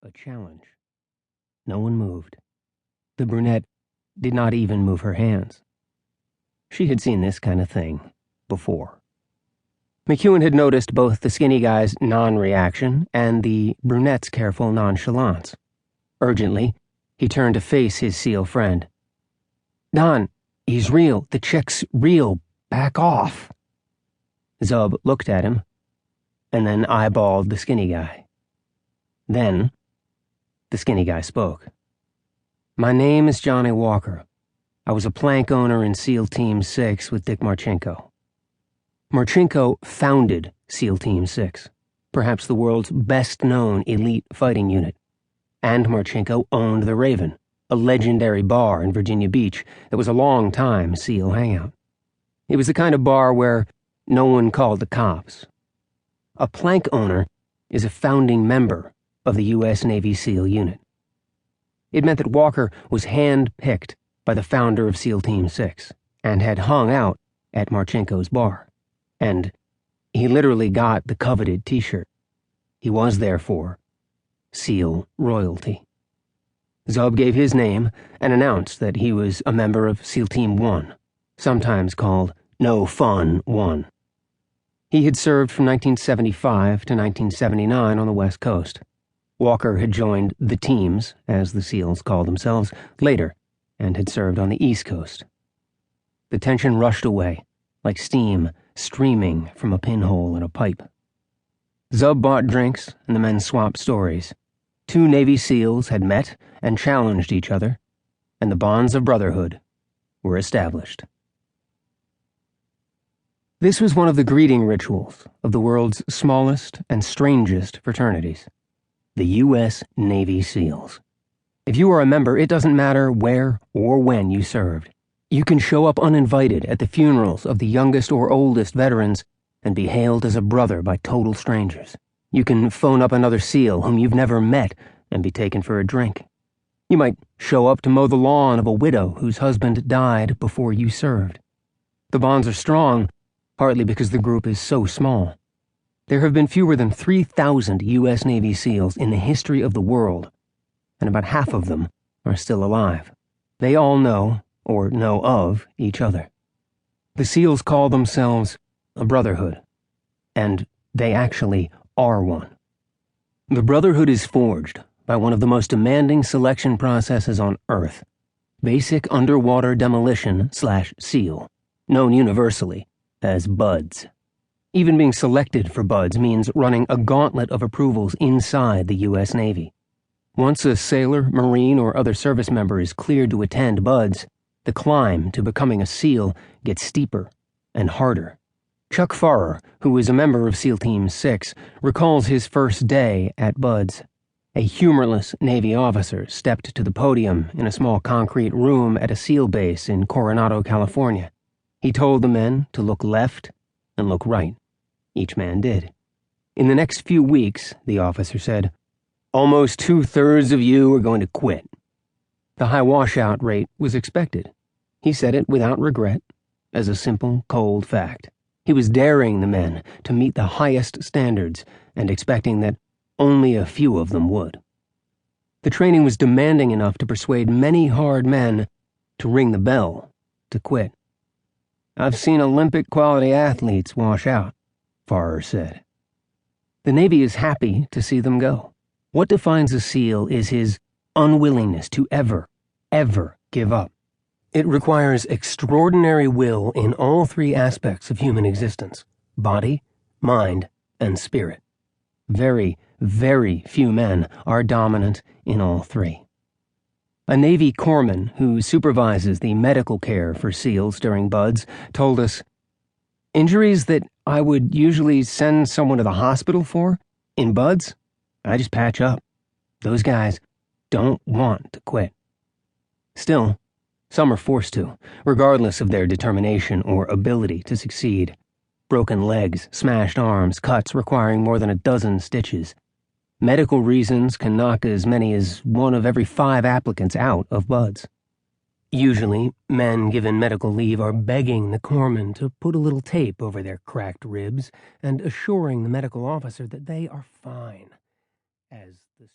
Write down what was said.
a challenge. No one moved. The brunette did not even move her hands. She had seen this kind of thing before. McEwen had noticed both the skinny guy's non-reaction and the brunette's careful nonchalance. Urgently, he turned to face his SEAL friend. "Don, he's real. The chick's real. Back off." Zub looked at him, and then eyeballed the skinny guy. Then, the skinny guy spoke. "My name is Johnny Walker. I was a plank owner in SEAL Team 6 with Dick Marchenko. Marchenko founded SEAL Team 6, perhaps the world's best-known elite fighting unit. And Marchenko owned the Raven, a legendary bar in Virginia Beach that was a long-time SEAL hangout. It was the kind of bar where no one called the cops. A plank owner is a founding member of the U.S. Navy SEAL unit. It meant that Walker was hand-picked by the founder of SEAL Team 6 and had hung out at Marchenko's bar. And he literally got the coveted t-shirt. He was, therefore, SEAL royalty. Zub gave his name and announced that he was a member of SEAL Team 1, sometimes called No Fun 1. He had served from 1975 to 1979 on the West Coast. Walker had joined the teams, as the SEALs called themselves, later, and had served on the East Coast. The tension rushed away, like steam streaming from a pinhole in a pipe. Zub bought drinks, and the men swapped stories. Two Navy SEALs had met and challenged each other, and the bonds of brotherhood were established. This was one of the greeting rituals of the world's smallest and strangest fraternities, the U.S. Navy SEALs. If you are a member, it doesn't matter where or when you served. You can show up uninvited at the funerals of the youngest or oldest veterans and be hailed as a brother by total strangers. You can phone up another SEAL whom you've never met and be taken for a drink. You might show up to mow the lawn of a widow whose husband died before you served. The bonds are strong, partly because the group is so small. There have been fewer than 3,000 U.S. Navy SEALs in the history of the world, and about half of them are still alive. They all know, or know of, each other. The SEALs call themselves a brotherhood, and they actually are one. The brotherhood is forged by one of the most demanding selection processes on Earth, basic underwater demolition/SEAL, known universally as BUDS. Even being selected for BUDS means running a gauntlet of approvals inside the U.S. Navy. Once a sailor, Marine, or other service member is cleared to attend BUDS, the climb to becoming a SEAL gets steeper and harder. Chuck Farrer, who is a member of SEAL Team 6, recalls his first day at BUDS. A humorless Navy officer stepped to the podium in a small concrete room at a SEAL base in Coronado, California. He told the men to look left and look right. Each man did. "In the next few weeks," the officer said, "almost 2/3 of you are going to quit." The high washout rate was expected. He said it without regret, as a simple, cold fact. He was daring the men to meet the highest standards and expecting that only a few of them would. The training was demanding enough to persuade many hard men to ring the bell to quit. "I've seen Olympic-quality athletes wash out," Farrer said. The Navy is happy to see them go. What defines a SEAL is his unwillingness to ever give up. It requires extraordinary will in all three aspects of human existence: body, mind, and spirit. Very, very few men are dominant in all three. A Navy corpsman who supervises the medical care for SEALs during BUDS told us, "Injuries that I would usually send someone to the hospital for, in BUDS, I just patch up. Those guys don't want to quit." Still, some are forced to, regardless of their determination or ability to succeed. Broken legs, smashed arms, cuts requiring more than a dozen stitches. Medical reasons can knock as many as 1 of every 5 applicants out of BUDS. Usually, men given medical leave are begging the corpsman to put a little tape over their cracked ribs and assuring the medical officer that they are fine. As the